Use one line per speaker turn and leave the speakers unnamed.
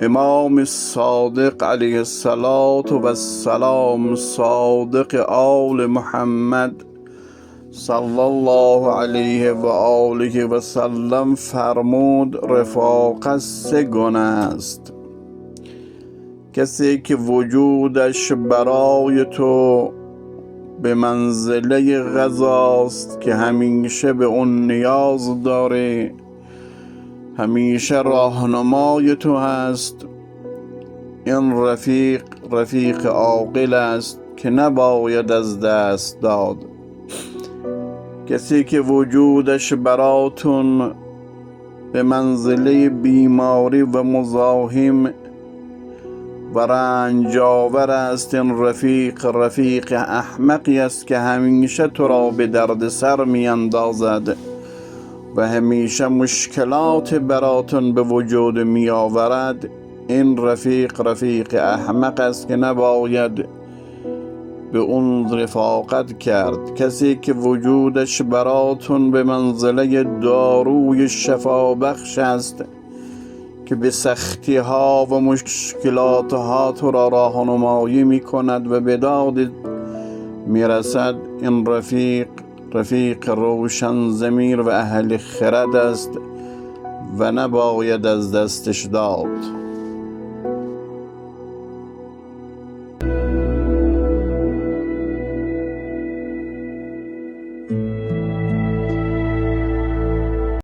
امام صادق علیه السلام، صادق آل محمد صلی الله علیه و آله و سلم فرمود رفاقت 3 گونه است. کسی که وجودش برای تو به منزله غذاست که همیشه به اون نیاز داره، همیشه راهنمای تو هست، این رفیق عاقل است که نباید از دست داد. کسی که وجودش براتون به منزله بیماری و مزاحم و رنجاور است، این رفیق احمقی است که همیشه تو را به درد سر می اندازد و همیشه مشکلات براتون به وجود می آورد. این رفیق احمق است که نباید به اون رفاقت کرد. کسی که وجودش براتون به منزله داروی شفابخش است که به سختی ها و مشکلات ها تو را راهنمایی می کند و به داد می رسد، این رفیق روشن ضمیر و اهل خرد است و نباید از دستش داد.